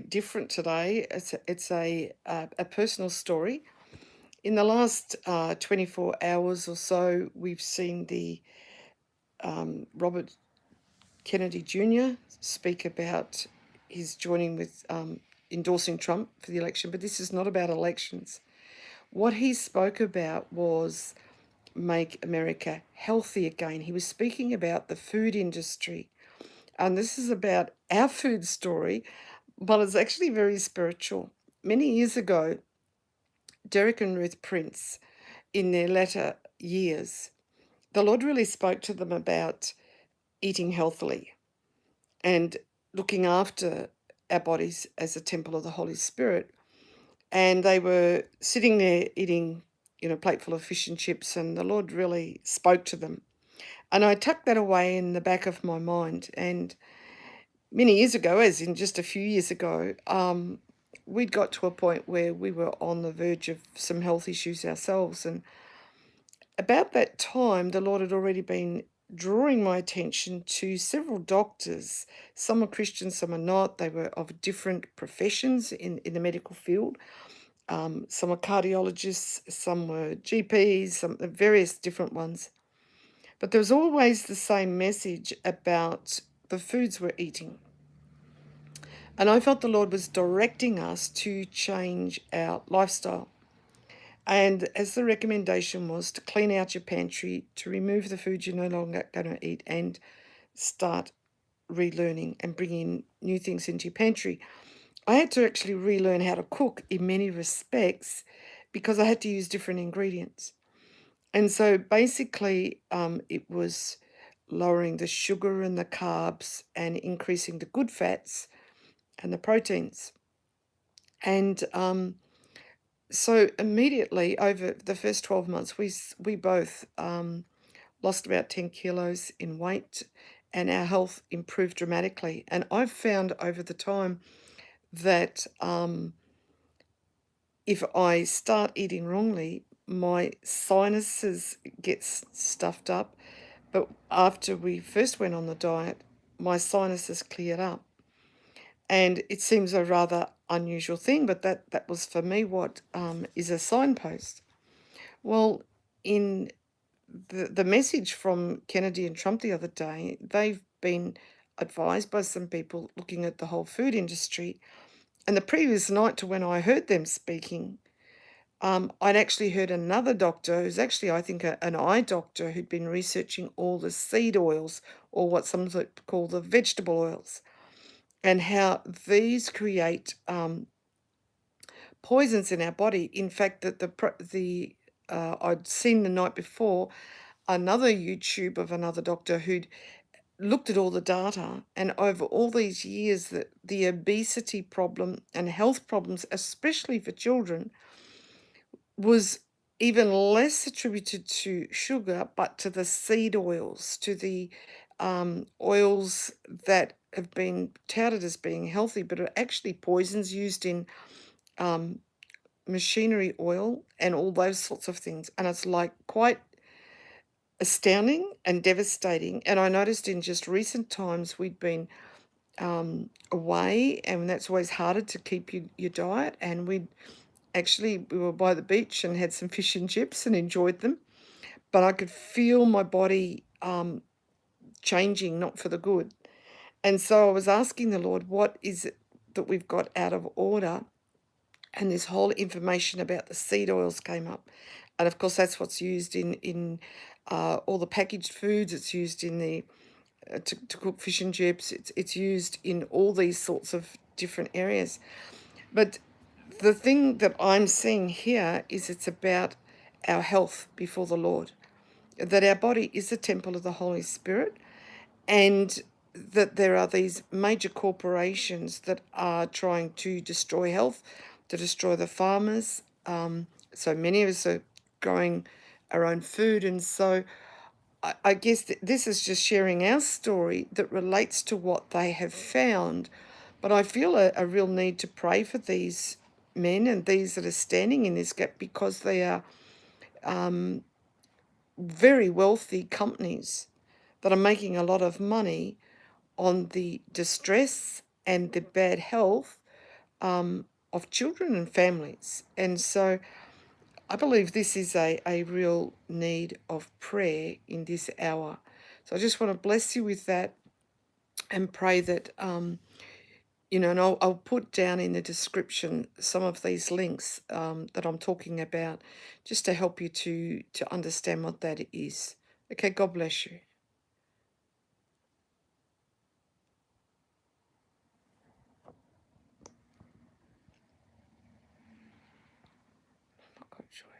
bit different today. It's a personal story. In the last 24 hours or so, we've seen the Robert Kennedy Jr. speak about his joining with endorsing Trump for the election. But this is not about elections. What he spoke about was make America healthy again. He was speaking about the food industry. And this is about our food story, but it's actually very spiritual. Many years ago, Derek and Ruth Prince, in their latter years, the Lord really spoke to them about eating healthily and looking after our bodies as a temple of the Holy Spirit. And they were sitting there eating, a plate full of fish and chips, and the Lord really spoke to them. And I tucked that away in the back of my mind. And many years ago, as in just a few years ago, we'd got to a point where we were on the verge of some health issues ourselves. And about that time, the Lord had already been drawing my attention to several doctors. Some are Christians, some are not. They were of different professions in the medical field. Some were cardiologists, some were GPs, some various different ones. But there was always the same message about the foods we're eating. And I felt the Lord was directing us to change our lifestyle. And as the recommendation was to clean out your pantry, to remove the food you're no longer going to eat, and start relearning and bringing new things into your pantry. I had to actually relearn how to cook in many respects because I had to use different ingredients. And so basically, it was lowering the sugar and the carbs and increasing the good fats and the proteins. And so immediately over the first 12 months, we both lost about 10 kilos in weight, and our health improved dramatically. And I've found over the time that if I start eating wrongly, my sinuses get stuffed up. But after we first went on the diet, my sinuses cleared up. And it seems a rather unusual thing, but that was for me what is a signpost. Well, in the message from Kennedy and Trump the other day, they've been advised by some people looking at the whole food industry. And the previous night to when I heard them speaking, I'd actually heard another doctor who's actually, I think, an eye doctor who'd been researching all the seed oils, or what some call the vegetable oils, and how these create poisons in our body. In fact, that the I'd seen the night before another YouTube of another doctor who'd looked at all the data, and over all these years, that the obesity problem and health problems, especially for children, was even less attributed to sugar, but to the seed oils, to the oils that have been touted as being healthy, but are actually poisons used in um, machinery oil and all those sorts of things. And it's like quite astounding and devastating. And I noticed in just recent times we'd been away, and that's always harder to keep your diet. And we were by the beach and had some fish and chips and enjoyed them. But I could feel my body changing, not for the good. And so I was asking the Lord, what is it that we've got out of order? And this whole information about the seed oils came up. And of course, that's what's used in all the packaged foods. It's used in the to cook fish and chips. It's used in all these sorts of different areas. But the thing that I'm seeing here is it's about our health before the Lord, that our body is a temple of the Holy Spirit, and that there are these major corporations that are trying to destroy health, to destroy the farmers. So many of us are growing our own food. And so I guess this is just sharing our story that relates to what they have found. But I feel a real need to pray for these men and these that are standing in this gap, because they are very wealthy companies that are making a lot of money on the distress and the bad health of children and families. And so I believe this is a real need of prayer in this hour. So I just want to bless you with that and pray that, and I'll put down in the description some of these links that I'm talking about just to help you to understand what that is. Okay, God bless you. Oh, God, joy.